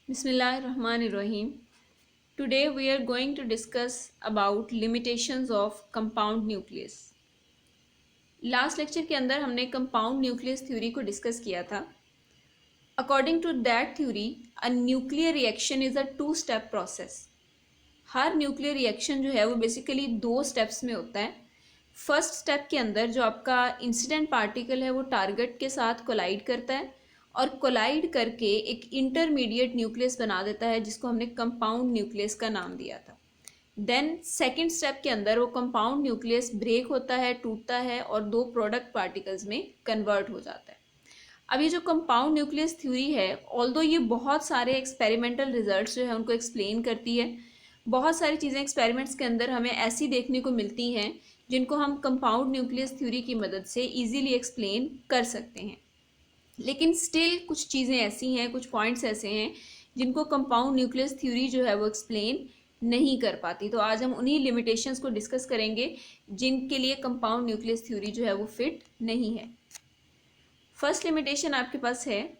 Bismillahirrahmanirrahim. Today we are going to discuss about limitations of compound nucleus. Last lecture के अंदर हमने compound nucleus theory को discuss किया था. According to that theory, a nuclear reaction is a two step process. हर nuclear reaction जो है वो बेसिकली 2 स्टेप्स में होता है. फर्स्ट स्टेप के अंदर जो आपका इंसिडेंट पार्टिकल है वो टारगेट के साथ कोलाइड करता है और कोलाइड करके एक इंटरमीडिएट न्यूक्लियस बना देता है जिसको हमने कंपाउंड न्यूक्लियस का नाम दिया था. देन सेकेंड स्टेप के अंदर वो कंपाउंड न्यूक्लियस ब्रेक होता है, टूटता है और 2 प्रोडक्ट पार्टिकल्स में कन्वर्ट हो जाता है. अब ये जो कंपाउंड न्यूक्लियस थ्योरी है, ऑल्दो ये बहुत सारे एक्सपेरिमेंटल रिजल्ट्स जो है उनको एक्सप्लेन करती है. बहुत सारी चीज़ें एक्सपेरिमेंट्स के अंदर हमें ऐसी देखने को मिलती हैं जिनको हम कंपाउंड न्यूक्लियस थ्योरी की मदद से इजीली एक्सप्लेन कर सकते हैं. लेकिन स्टिल कुछ चीज़ें ऐसी हैं, कुछ पॉइंट्स ऐसे हैं जिनको कंपाउंड न्यूक्लियस थ्योरी जो है वो एक्सप्लेन नहीं कर पाती. तो आज हम उन्हीं लिमिटेशंस को डिस्कस करेंगे जिनके लिए कंपाउंड न्यूक्लियस थ्योरी जो है वो फिट नहीं है. फर्स्ट लिमिटेशन आपके पास है,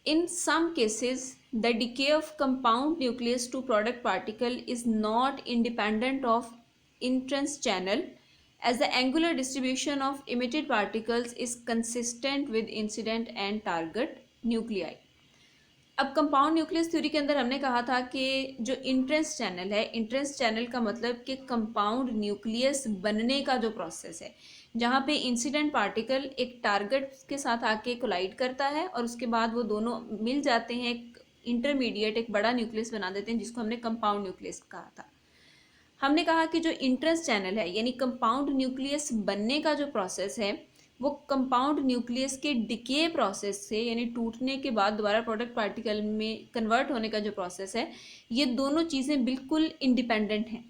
in some cases the decay of compound nucleus to product particle is not independent of entrance channel as the angular distribution of emitted particles is consistent with incident and target nuclei. अब compound nucleus theory के अंदर हमने कहा था कि जो entrance channel है, entrance channel का मतलब कि कंपाउंड न्यूक्लियस बनने का जो प्रोसेस है, जहाँ पे इंसिडेंट पार्टिकल एक टारगेट के साथ आके कोलाइड करता है और उसके बाद वो दोनों मिल जाते हैं, एक इंटरमीडिएट एक बड़ा न्यूक्लियस बना देते हैं जिसको हमने कंपाउंड न्यूक्लियस कहा था. हमने कहा कि जो इंट्रेंस चैनल है यानी कंपाउंड न्यूक्लियस बनने का जो प्रोसेस है वो कंपाउंड न्यूक्लियस के डिके प्रोसेस से यानी टूटने के बाद दोबारा प्रोडक्ट पार्टिकल में कन्वर्ट होने का जो प्रोसेस है, ये दोनों चीज़ें बिल्कुल इंडिपेंडेंट हैं.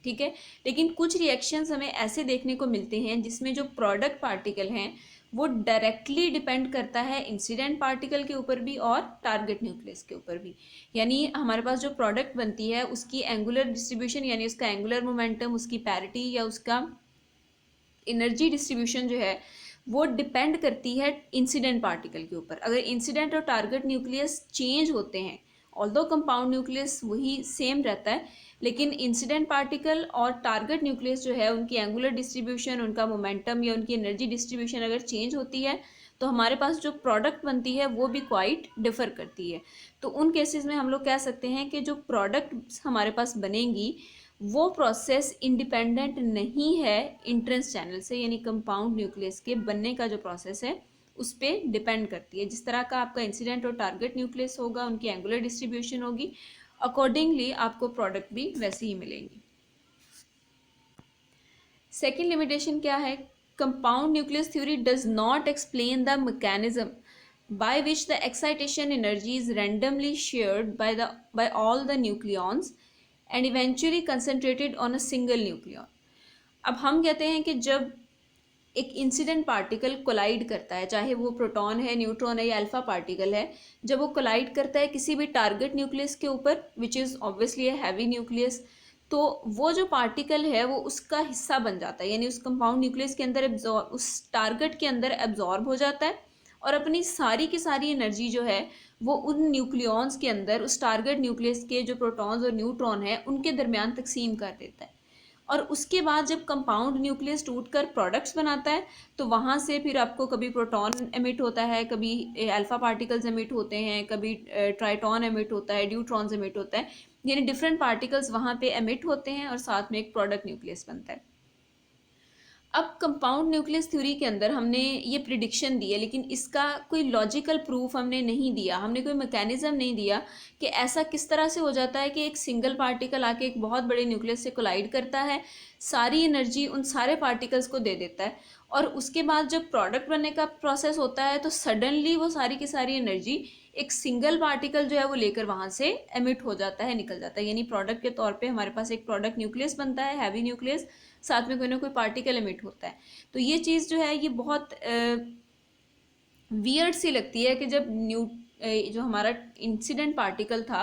ठीक है, लेकिन कुछ रिएक्शंस हमें ऐसे देखने को मिलते हैं जिसमें जो प्रोडक्ट पार्टिकल हैं वो डायरेक्टली डिपेंड करता है इंसिडेंट पार्टिकल के ऊपर भी और टारगेट न्यूक्लियस के ऊपर भी. यानी हमारे पास जो प्रोडक्ट बनती है उसकी एंगुलर डिस्ट्रीब्यूशन यानी उसका एंगुलर मोमेंटम, उसकी पैरिटी या उसका एनर्जी डिस्ट्रीब्यूशन जो है वो डिपेंड करती है इंसिडेंट पार्टिकल के ऊपर. अगर इंसिडेंट और टारगेट न्यूक्लियस चेंज होते हैं, ऑल्दो कंपाउंड न्यूक्लियस वही सेम रहता है, लेकिन इंसिडेंट पार्टिकल और टारगेट न्यूक्लियस जो है उनकी एंगुलर डिस्ट्रीब्यूशन, उनका मोमेंटम या उनकी एनर्जी डिस्ट्रीब्यूशन अगर चेंज होती है तो हमारे पास जो प्रोडक्ट बनती है वो भी क्वाइट डिफर करती है. तो उन केसेस में हम लोग कह सकते हैं कि जो प्रोडक्ट हमारे पास बनेंगी वो प्रोसेस इंडिपेंडेंट नहीं है इंट्रेंस चैनल से, यानी कंपाउंड न्यूक्लियस के बनने का जो प्रोसेस है उस पर डिपेंड करती है. जिस तरह का आपका इंसिडेंट और टारगेट न्यूक्लियस होगा, उनकी एंगुलर डिस्ट्रीब्यूशन होगी, अकॉर्डिंगली आपको प्रोडक्ट भी वैसे ही मिलेंगी. सेकेंड लिमिटेशन क्या है, compound nucleus theory does not explain the mechanism by which the excitation energy is randomly shared by all the nucleons and eventually concentrated on a single nucleon. अब हम कहते हैं कि जब एक इंसिडेंट पार्टिकल कोलाइड करता है, चाहे वो प्रोटॉन है, न्यूट्रॉन है या अल्फा पार्टिकल है, जब वो कोलाइड करता है किसी भी टारगेट न्यूक्लियस के ऊपर which is obviously a heavy nucleus, तो वो जो पार्टिकल है वो उसका हिस्सा बन जाता है, यानी उस कंपाउंड न्यूक्लियस के अंदर उस टारगेट के अंदर एब्जॉर्ब हो जाता है और अपनी सारी की सारी एनर्जी जो है वो उन न्यूक्लियॉन्स के अंदर उस टारगेट न्यूक्लियस के जो प्रोटॉन्स और न्यूट्रॉन है उनके दरमियान तकसीम कर देता है. और उसके बाद जब कंपाउंड न्यूक्लियस टूटकर प्रोडक्ट्स बनाता है तो वहाँ से फिर आपको कभी प्रोटॉन एमिट होता है, कभी अल्फा पार्टिकल्स एमिट होते हैं, कभी ट्राइटॉन एमिट होता है, ड्यूट्रॉन्स एमिट होता है, यानी डिफरेंट पार्टिकल्स वहाँ पे एमिट होते हैं और साथ में एक प्रोडक्ट न्यूक्लियस बनता है. अब कंपाउंड न्यूक्लियस थ्योरी के अंदर हमने ये प्रिडिक्शन दी है, लेकिन इसका कोई लॉजिकल प्रूफ हमने नहीं दिया, हमने कोई मैकेनिज्म नहीं दिया कि ऐसा किस तरह से हो जाता है कि एक सिंगल पार्टिकल आके एक बहुत बड़े न्यूक्लियस से कोलाइड करता है, सारी एनर्जी उन सारे पार्टिकल्स को दे देता है और उसके बाद जब प्रोडक्ट बनने का प्रोसेस होता है तो सडनली वो सारी की सारी एनर्जी एक सिंगल पार्टिकल जो है वो लेकर वहाँ से एमिट हो जाता है, निकल जाता है. यानी प्रोडक्ट के तौर पे हमारे पास एक प्रोडक्ट न्यूक्लियस बनता है, हैवी न्यूक्लियस, साथ में कोई ना कोई पार्टिकल एमिट होता है. तो ये चीज़ जो है ये बहुत वियर्ड सी लगती है कि जब जो हमारा इंसिडेंट पार्टिकल था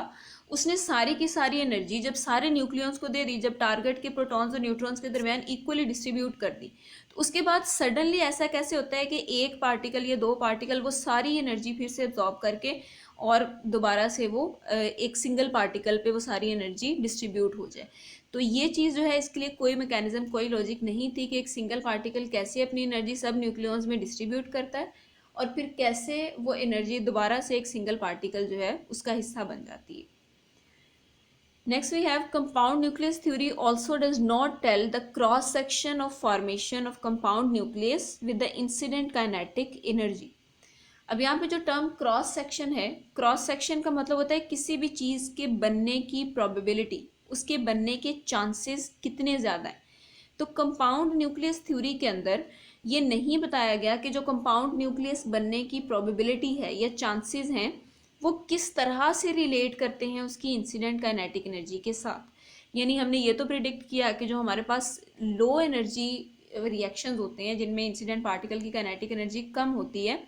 उसने सारी की सारी एनर्जी जब सारे न्यूक्लियॉन्स को दे दी, जब टारगेट के प्रोटॉन्स और न्यूट्रॉन्स के दरमियान इक्वली डिस्ट्रीब्यूट कर दी, तो उसके बाद सडनली ऐसा कैसे होता है कि एक पार्टिकल या 2 पार्टिकल वो सारी एनर्जी फिर से एब्जॉर्ब करके और दोबारा से वो एक सिंगल पार्टिकल पे वो सारी एनर्जी डिस्ट्रीब्यूट हो जाए। तो ये चीज़ जो है, इसके लिए कोई मैकेनिज्म, कोई लॉजिक नहीं थी कि एक सिंगल पार्टिकल कैसे अपनी एनर्जी सब न्यूक्लियॉन्स में डिस्ट्रीब्यूट करता है और फिर कैसे वो एनर्जी दोबारा से एक सिंगल पार्टिकल जो है उसका हिस्सा बन जाती है। Next we have compound nucleus theory also does not tell the cross section of formation of compound nucleus with the incident kinetic energy. अब यहाँ पे जो टर्म क्रॉस सेक्शन है, क्रॉस सेक्शन का मतलब होता है किसी भी चीज़ के बनने की प्रोबेबिलिटी, उसके बनने के चांसेस कितने ज़्यादा हैं। तो कंपाउंड न्यूक्लियस थ्योरी के अंदर ये नहीं बताया गया कि जो कंपाउंड न्यूक्लियस बनने की प्रोबेबिलिटी है या चांसेस हैं वो किस तरह से रिलेट करते हैं उसकी इंसिडेंट काइनेटिक एनर्जी के साथ। यानी हमने ये तो प्रिडिक्ट किया कि जो हमारे पास लो एनर्जी रिएक्शंस होते हैं जिनमें इंसिडेंट पार्टिकल की काइनेटिक एनर्जी कम होती है,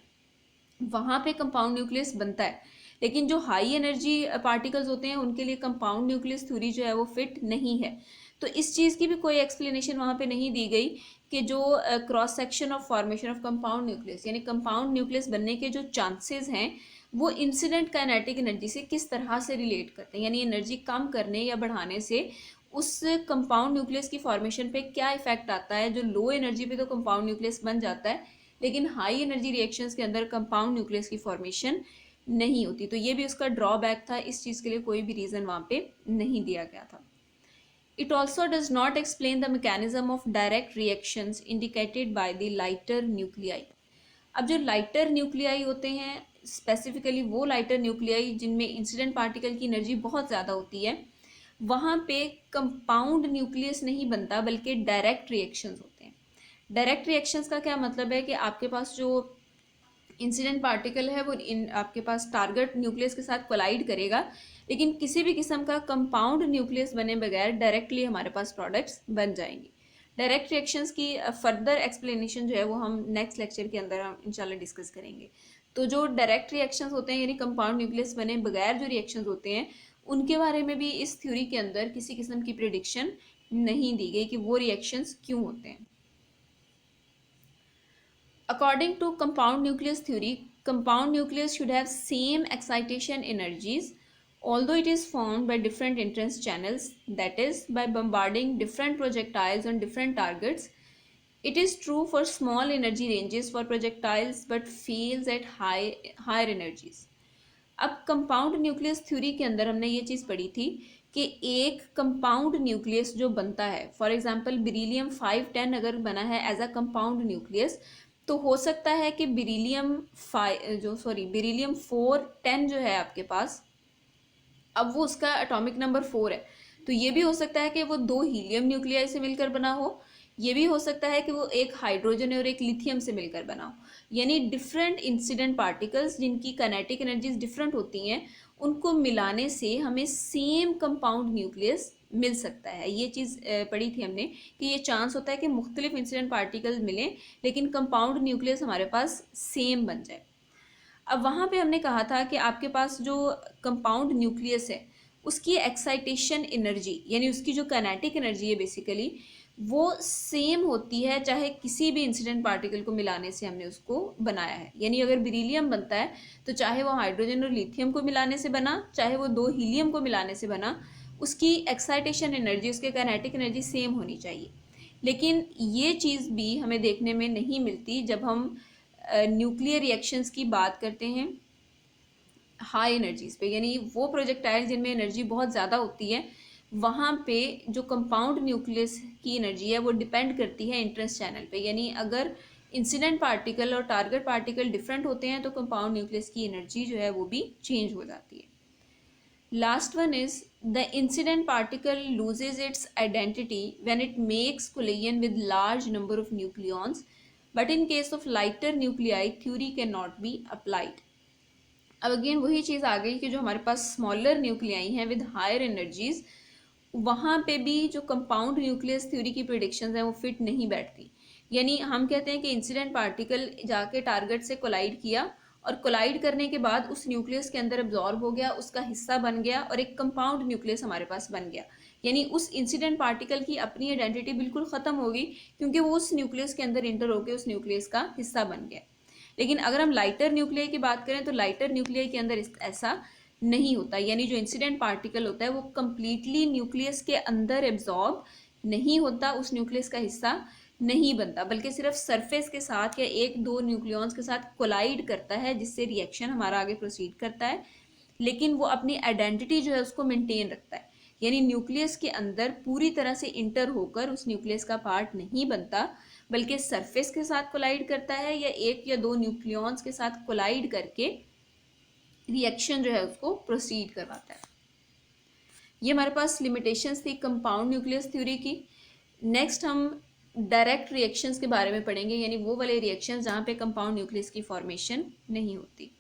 वहाँ पे कंपाउंड न्यूक्लियस बनता है। लेकिन जो हाई एनर्जी पार्टिकल्स होते हैं उनके लिए कंपाउंड न्यूक्लियस थ्योरी जो है वो फिट नहीं है। तो इस चीज़ की भी कोई एक्सप्लेनेशन वहाँ पे नहीं दी गई कि जो cross section of formation of compound nucleus, यानी कंपाउंड न्यूक्लियस बनने के जो चांसेस हैं वो इंसिडेंट काइनेटिक एनर्जी से किस तरह से रिलेट करते हैं, यानी एनर्जी कम करने या बढ़ाने से उस कंपाउंड न्यूक्लियस की फॉर्मेशन पे क्या इफेक्ट आता है। जो लो एनर्जी पे तो कंपाउंड न्यूक्लियस बन जाता है, लेकिन हाई एनर्जी रिएक्शंस के अंदर कंपाउंड न्यूक्लियस की फॉर्मेशन नहीं होती। तो ये भी उसका ड्रॉबैक था, इस चीज़ के लिए कोई भी रीज़न वहाँ पे नहीं दिया गया था। It also does not explain the mechanism of direct reactions indicated by the lighter nuclei. अब जो लाइटर न्यूक्लियाई होते हैं, स्पेसिफिकली वो लाइटर न्यूक्लियाई जिनमें इंसिडेंट पार्टिकल की एनर्जी बहुत ज़्यादा होती है, वहाँ पे कंपाउंड न्यूक्लियस नहीं बनता बल्कि डायरेक्ट रिएक्शंस होते हैं। डायरेक्ट रिएक्शंस का क्या मतलब है कि आपके पास जो इंसिडेंट पार्टिकल है वो आपके पास टारगेट न्यूक्लियस के साथ कोलाइड करेगा, लेकिन किसी भी किस्म का कंपाउंड न्यूक्लियस बने बगैर डायरेक्टली हमारे पास प्रोडक्ट्स बन जाएंगे। डायरेक्ट रिएक्शंस की फर्दर एक्सप्लेनेशन जो है वो हम नेक्स्ट लेक्चर के अंदर हम इंशाल्लाह डिस्कस करेंगे। तो जो डायरेक्ट रिएक्शंस होते हैं यानी कंपाउंड न्यूक्लियस बने बगैर जो रिएक्शंस होते हैं उनके बारे में भी इस थ्योरी के अंदर किसी किस्म की प्रिडिक्शन नहीं दी गई कि वो रिएक्शंस क्यों होते हैं। According to compound nucleus theory, compound nucleus should have same excitation energies although it is formed by different entrance channels, that is by bombarding different projectiles on different targets. It is true for small energy ranges for projectiles but fails at higher energies. अब compound nucleus theory के अंदर हमने ये चीज़ पढ़ी थी कि एक compound nucleus जो बनता है, फॉर एग्जांपल बेरिलियम 510 अगर बना है एज अ कंपाउंड न्यूक्लियस, तो हो सकता है कि बेरिलियम 410 जो है आपके पास, अब वो उसका एटॉमिक नंबर 4 है, तो ये भी हो सकता है कि वो 2 हीलियम न्यूक्लियाई से मिलकर बना हो, ये भी हो सकता है कि वो एक हाइड्रोजन और एक लिथियम से मिलकर बना हो। यानी डिफरेंट इंसिडेंट पार्टिकल्स जिनकी काइनेटिक एनर्जीज डिफरेंट होती हैं उनको मिलाने से हमें सेम कंपाउंड न्यूक्लियस मिल सकता है। ये चीज़ पढ़ी थी हमने कि ये चांस होता है कि मुख्तलिफ इंसिडेंट पार्टिकल्स मिलें लेकिन कंपाउंड न्यूक्लियस हमारे पास सेम बन जाए। अब वहाँ पे हमने कहा था कि आपके पास जो कंपाउंड न्यूक्लियस है उसकी एक्साइटेशन एनर्जी यानी उसकी जो काइनेटिक एनर्जी है बेसिकली वो सेम होती है चाहे किसी भी इंसिडेंट पार्टिकल को मिलाने से हमने उसको बनाया है। यानी अगर बेरिलियम बनता है तो चाहे वो हाइड्रोजन और लिथियम को मिलाने से बना चाहे वो 2 हीलियम को मिलाने से बना, उसकी एक्साइटेशन एनर्जी उसके काइनेटिक एनर्जी सेम होनी चाहिए। लेकिन ये चीज़ भी हमें देखने में नहीं मिलती जब हम न्यूक्लियर रिएक्शंस की बात करते हैं हाई एनर्जीज पे, यानी वो प्रोजेक्टाइल जिनमें एनर्जी बहुत ज़्यादा होती है वहाँ पे जो कंपाउंड न्यूक्लियस की एनर्जी है वो डिपेंड करती है इंट्रेंस चैनल पे। यानी अगर इंसिडेंट पार्टिकल और टारगेट पार्टिकल डिफरेंट होते हैं तो कंपाउंड न्यूक्लियस की एनर्जी जो है वो भी चेंज हो जाती है। Last one is the incident particle loses it's identity when it makes collision with large number of nucleons, but in case of lighter nuclei theory can not be applied. अब again वही चीज़ आ गई कि जो हमारे पास smaller nuclei हैं with higher energies, वहाँ पे भी जो कंपाउंड न्यूक्लियस थ्योरी की प्रिडिक्शंस हैं वो फिट नहीं बैठती। यानी हम कहते हैं कि इंसिडेंट पार्टिकल जाके टारगेट से कोलाइड किया और कोलाइड करने के बाद उस न्यूक्लियस के अंदर एब्जॉर्ब हो गया, उसका हिस्सा बन गया और एक कंपाउंड न्यूक्लियस हमारे पास बन गया। यानी उस इंसिडेंट पार्टिकल की अपनी आइडेंटिटी बिल्कुल ख़त्म होगी क्योंकि वो उस न्यूक्लियस के अंदर इंटर होकर उस न्यूक्लियस का हिस्सा बन गया। लेकिन अगर हम लाइटर न्यूक्लियाई की बात करें तो लाइटर न्यूक्लियाई के अंदर ऐसा नहीं होता, यानी जो इंसिडेंट पार्टिकल होता है वो कंप्लीटली न्यूक्लियस के अंदर एब्जॉर्ब नहीं होता, उस न्यूक्लियस का हिस्सा नहीं बनता, बल्कि सिर्फ सरफेस के साथ या एक दो न्यूक्लियॉन्स के साथ कोलाइड करता है, जिससे रिएक्शन हमारा आगे प्रोसीड करता है, लेकिन वो अपनी आइडेंटिटी जो है उसको मेंटेन रखता है। यानी न्यूक्लियस के अंदर पूरी तरह से इंटर होकर उस न्यूक्लियस का पार्ट नहीं बनता, बल्कि सरफेस के साथ कोलाइड करता है या एक या दो न्यूक्लियॉन्स के साथ कोलाइड करके रिएक्शन जो है उसको प्रोसीड करवाता है। ये हमारे पास लिमिटेशंस थी कंपाउंड न्यूक्लियस थ्योरी की। नेक्स्ट हम डायरेक्ट रिएक्शंस के बारे में पढ़ेंगे, यानी वो वाले रिएक्शंस जहाँ पे कंपाउंड न्यूक्लियस की फॉर्मेशन नहीं होती।